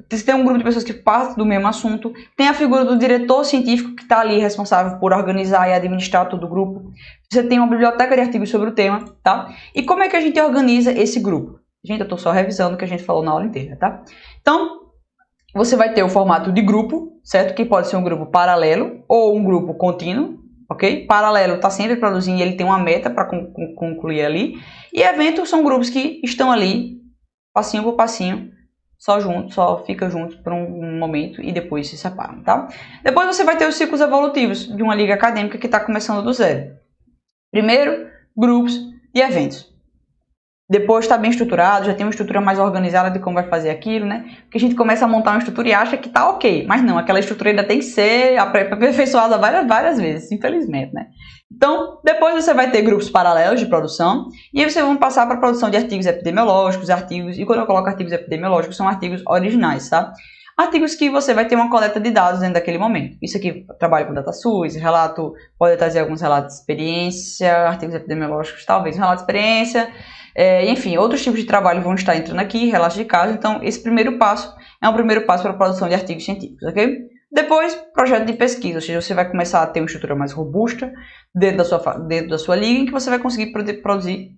Você tem um grupo de pessoas que partem do mesmo assunto. Tem a figura do diretor científico que está ali responsável por organizar e administrar todo o grupo. Você tem uma biblioteca de artigos sobre o tema, tá? E como é que a gente organiza esse grupo? Gente, eu estou só revisando o que a gente falou na aula inteira, tá? Então, você vai ter o formato de grupo, certo? Que pode ser um grupo paralelo ou um grupo contínuo, ok? Paralelo está sempre produzindo e ele tem uma meta para concluir ali. E eventos são grupos que estão ali, passinho por passinho, só fica juntos por um momento e depois se separam, tá? Depois você vai ter os ciclos evolutivos de uma liga acadêmica que está começando do zero. Primeiro, grupos e eventos. Depois está bem estruturado, já tem uma estrutura mais organizada de como vai fazer aquilo, né? Porque a gente começa a montar uma estrutura e acha que tá ok, mas não, aquela estrutura ainda tem que ser aperfeiçoada várias vezes, infelizmente, né? Então, depois você vai ter grupos paralelos de produção, e aí vocês vão passar para a produção de artigos epidemiológicos, e quando eu coloco artigos epidemiológicos, são artigos originais, tá? Artigos que você vai ter uma coleta de dados dentro daquele momento. Isso aqui, trabalho com DataSUS, relato, pode trazer alguns relatos de experiência, artigos epidemiológicos, talvez um relato de experiência, enfim, outros tipos de trabalho vão estar entrando aqui, relatos de caso. Então, esse primeiro passo é um primeiro passo para a produção de artigos científicos, ok? Depois, projeto de pesquisa, ou seja, você vai começar a ter uma estrutura mais robusta dentro da sua liga, em que você vai conseguir produzir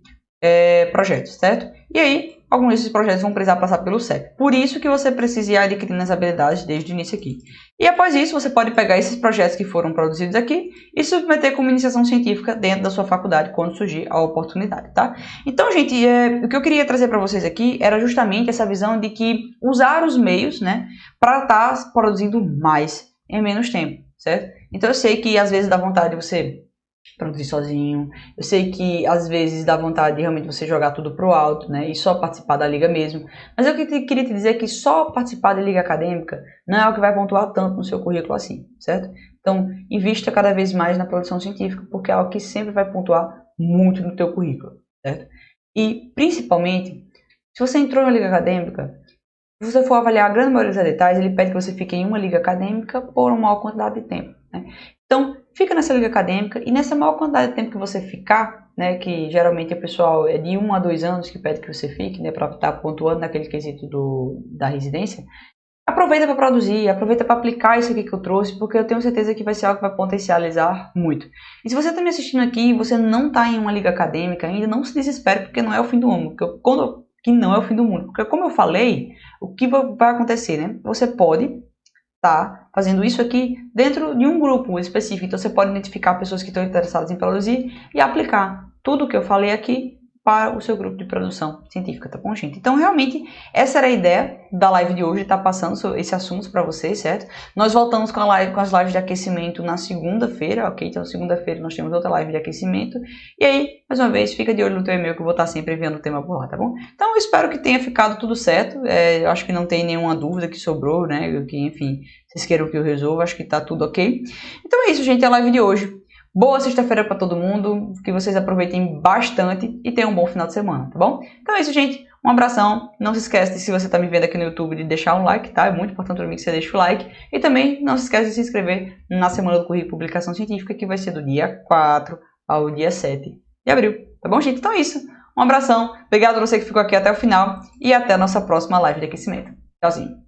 projetos, certo? E aí, alguns desses projetos vão precisar passar pelo CEP. Por isso que você precisa ir adquirindo as habilidades desde o início aqui. E após isso, você pode pegar esses projetos que foram produzidos aqui e submeter como iniciação científica dentro da sua faculdade quando surgir a oportunidade, tá? Então, gente, o que eu queria trazer para vocês aqui era justamente essa visão de que usar os meios, né, para estar produzindo mais em menos tempo, certo? Então, eu sei que às vezes dá vontade de você produzir sozinho. Eu sei que às vezes dá vontade de realmente você jogar tudo pro alto, né? E só participar da liga mesmo. Mas eu queria te dizer que só participar da liga acadêmica não é o que vai pontuar tanto no seu currículo assim, certo? Então, invista cada vez mais na produção científica, porque é algo que sempre vai pontuar muito no teu currículo, certo? E, principalmente, se você entrou na liga acadêmica, se você for avaliar a grande maioria dos editais, ele pede que você fique em uma liga acadêmica por uma maior quantidade de tempo, né? Então, fica nessa liga acadêmica e nessa maior quantidade de tempo que você ficar, né, que geralmente o pessoal é de 1 a 2 anos que pede que você fique, né, para estar pontuando naquele quesito da residência, aproveita para produzir, aproveita para aplicar isso aqui que eu trouxe, porque eu tenho certeza que vai ser algo que vai potencializar muito. E se você está me assistindo aqui e você não está em uma liga acadêmica ainda, não se desespere, porque não é o fim do mundo. Que não é o fim do mundo. Porque como eu falei, o que vai acontecer, né? Você pode estar fazendo isso aqui dentro de um grupo específico. Então você pode identificar pessoas que estão interessadas em produzir e aplicar tudo o que eu falei aqui para o seu grupo de produção científica, tá bom, gente? Então, realmente, essa era a ideia da live de hoje, tá passando esse assunto para vocês, certo? Nós voltamos com as lives de aquecimento na segunda-feira, ok? Então, segunda-feira nós temos outra live de aquecimento. E aí, mais uma vez, fica de olho no teu e-mail que eu vou estar sempre enviando o tema por lá, tá bom? Então, eu espero que tenha ficado tudo certo. Eu acho que não tem nenhuma dúvida que sobrou, né? Que, enfim, vocês queiram que eu resolva, acho que tá tudo ok. Então é isso, gente, a live de hoje. Boa sexta-feira para todo mundo, que vocês aproveitem bastante e tenham um bom final de semana, tá bom? Então é isso, gente. Um abração. Não se esquece, de, se você está me vendo aqui no YouTube, de deixar um like, tá? É muito importante para mim que você deixe o like. E também não se esquece de se inscrever na Semana do Currículo Publicação Científica, que vai ser do dia 4 ao dia 7 de abril, tá bom, gente? Então é isso. Um abração. Obrigado a você que ficou aqui até o final e até a nossa próxima live de aquecimento. Tchauzinho.